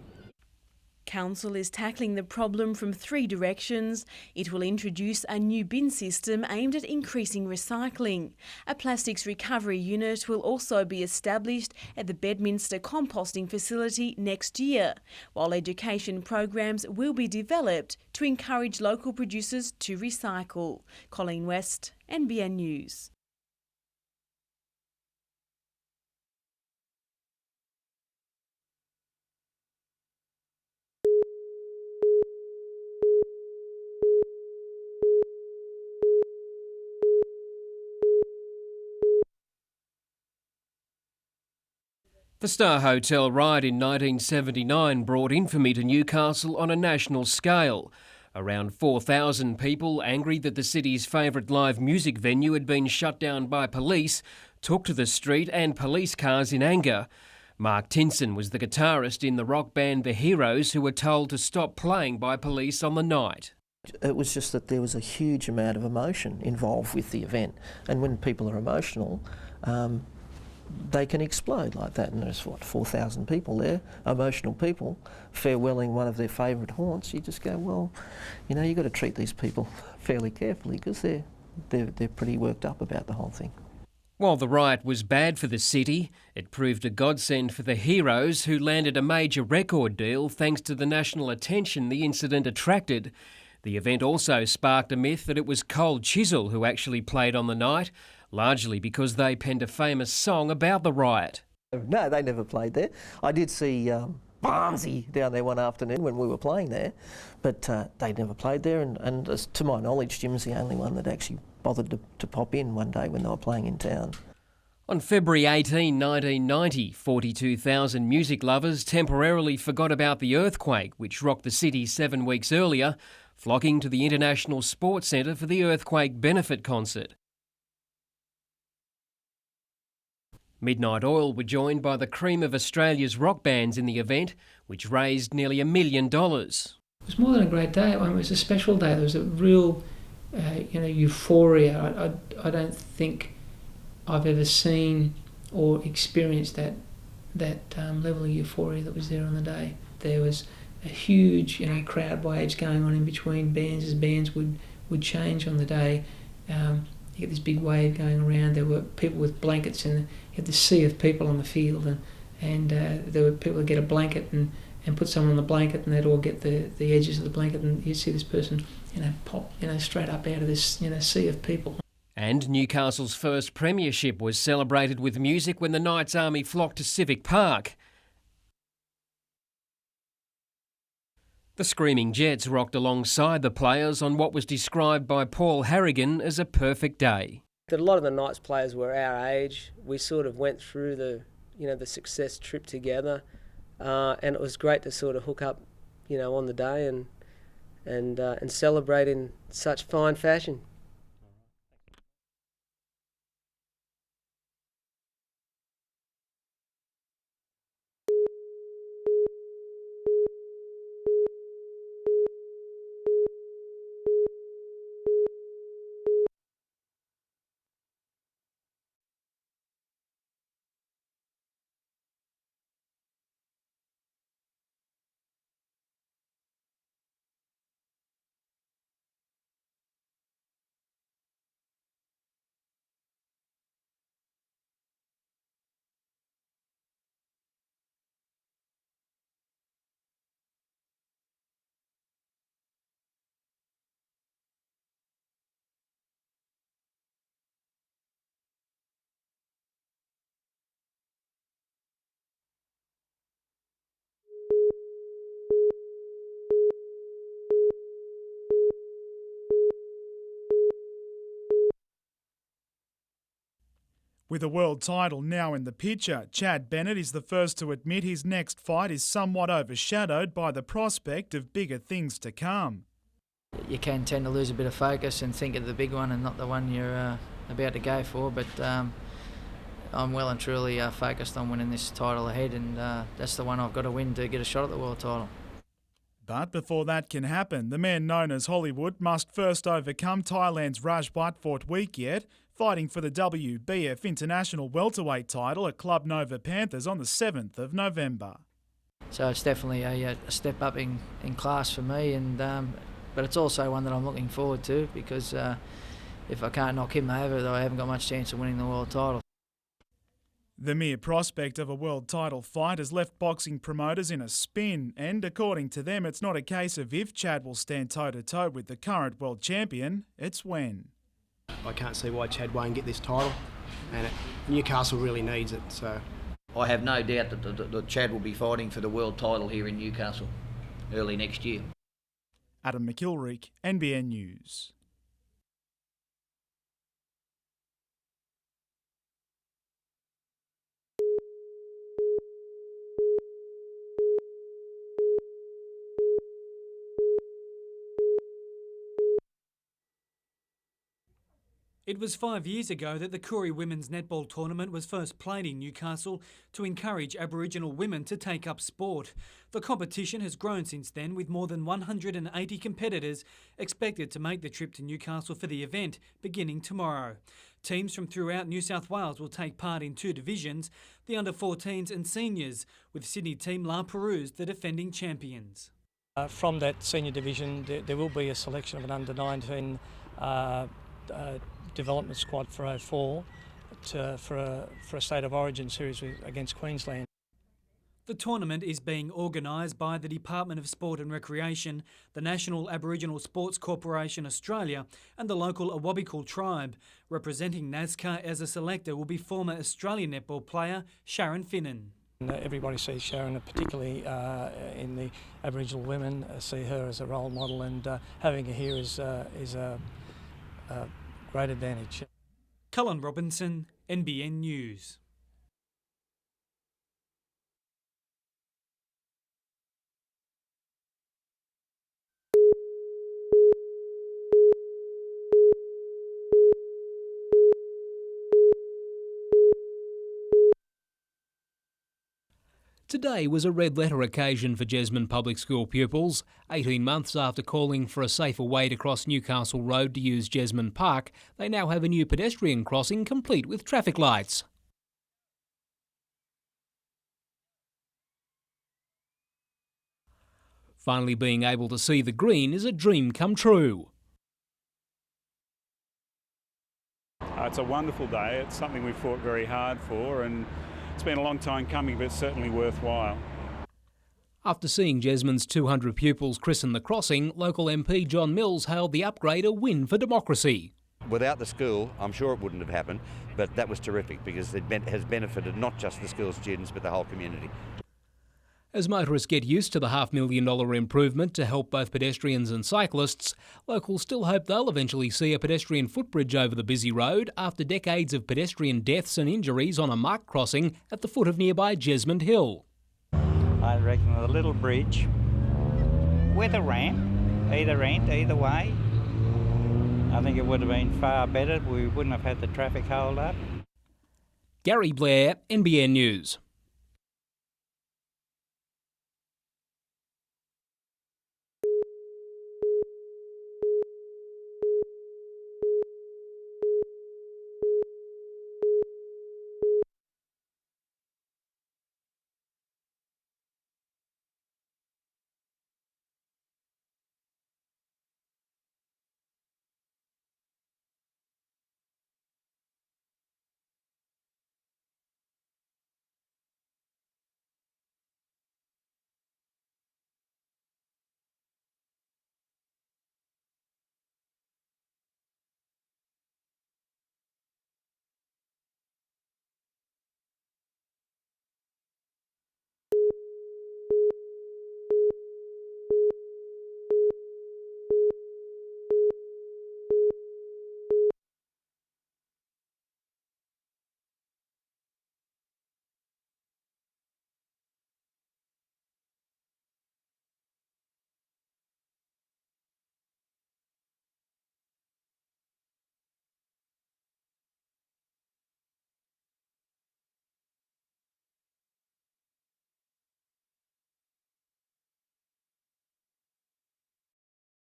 Council is tackling the problem from 3 directions. It will introduce a new bin system aimed at increasing recycling. A plastics recovery unit will also be established at the Bedminster composting facility next year, while education programs will be developed to encourage local producers to recycle. Colleen West, NBN News. The Star Hotel riot in 1979 brought infamy to Newcastle on a national scale. Around 4,000 people, angry that the city's favourite live music venue had been shut down by police, took to the street and police cars in anger. Mark Tinson was the guitarist in the rock band The Heroes, who were told to stop playing by police on the night. It was just that there was a huge amount of emotion involved with the event, and when people are emotional, they can explode like that, and there's 4,000 people there, emotional people, farewelling one of their favourite haunts. You just go, well, you've got to treat these people fairly carefully because they're pretty worked up about the whole thing. While the riot was bad for the city, it proved a godsend for the Heroes, who landed a major record deal thanks to the national attention the incident attracted. The event also sparked a myth that it was Cold Chisel who actually played on the night, largely because they penned a famous song about the riot. No, they never played there. I did see Barnsey down there one afternoon when we were playing there, but they never played there, and to my knowledge, Jim's the only one that actually bothered to pop in one day when they were playing in town. On February 18, 1990, 42,000 music lovers temporarily forgot about the earthquake, which rocked the city 7 weeks earlier, flocking to the International Sports Centre for the earthquake benefit concert. Midnight Oil were joined by the cream of Australia's rock bands in the event, which raised nearly $1 million. It was more than a great day. It was a special day. There was a real, euphoria. I don't think I've ever seen or experienced that level of euphoria that was there on the day. There was a huge, crowd wave going on in between bands as bands would change on the day. You get this big wave going around. There were people with blankets, and you had this sea of people on the field, and there were people that get a blanket and put someone on the blanket, and they'd all get the edges of the blanket, and you'd see this person, pop, straight up out of this, sea of people. And Newcastle's first premiership was celebrated with music when the Knights Army flocked to Civic Park. The Screaming Jets rocked alongside the players on what was described by Paul Harrigan as a perfect day. A lot of the Knights players were our age. We sort of went through the success trip together, and it was great to sort of hook up, on the day and celebrate in such fine fashion. With a world title now in the picture, Chad Bennett is the first to admit his next fight is somewhat overshadowed by the prospect of bigger things to come. You can tend to lose a bit of focus and think of the big one and not the one you're about to go for, but I'm well and truly focused on winning this title ahead, and that's the one I've got to win to get a shot at the world title. But before that can happen, the man known as Hollywood must first overcome Thailand's Rajbat Fort Wikiet, fighting for the WBF International Welterweight title at Club Nova Panthers on the 7th of November. So it's definitely a step up in class for me, and but it's also one that I'm looking forward to, because if I can't knock him over, though, I haven't got much chance of winning the world title. The mere prospect of a world title fight has left boxing promoters in a spin, and according to them, it's not a case of if Chad will stand toe-to-toe with the current world champion, it's when. I can't see why Chad won't get this title, and Newcastle really needs it. So I have no doubt that Chad will be fighting for the world title here in Newcastle early next year. Adam McIlwright, NBN News. It was 5 years ago that the Koori Women's Netball Tournament was first played in Newcastle to encourage Aboriginal women to take up sport. The competition has grown since then, with more than 180 competitors expected to make the trip to Newcastle for the event, beginning tomorrow. Teams from throughout New South Wales will take part in 2 divisions, the under-14s and seniors, with Sydney team La Perouse the defending champions. From that senior division, there will be a selection of an under-19 development squad for 04 for a State of Origin series against Queensland. The tournament is being organised by the Department of Sport and Recreation, the National Aboriginal Sports Corporation Australia and the local Awabakal tribe. Representing NASCAR as a selector will be former Australian netball player Sharon Finnan. Everybody sees Sharon, particularly in the Aboriginal women, see her as a role model, and having her here is a great advantage. Cullen Robinson, NBN News. Today was a red-letter occasion for Jesmond Public School pupils. 18 months after calling for a safer way to cross Newcastle Road to use Jesmond Park, they now have a new pedestrian crossing complete with traffic lights. Finally being able to see the green is a dream come true. It's a wonderful day. It's something we fought very hard for, and it's been a long time coming, but certainly worthwhile. After seeing Jesmond's 200 pupils christen the crossing, local MP John Mills hailed the upgrade a win for democracy. Without the school, I'm sure it wouldn't have happened, but that was terrific because it has benefited not just the school students but the whole community. As motorists get used to the $500,000 improvement to help both pedestrians and cyclists, locals still hope they'll eventually see a pedestrian footbridge over the busy road after decades of pedestrian deaths and injuries on a marked crossing at the foot of nearby Jesmond Hill. I reckon a little bridge with a ramp, either end, either way. I think it would have been far better. We wouldn't have had the traffic hold up. Gary Blair, NBN News.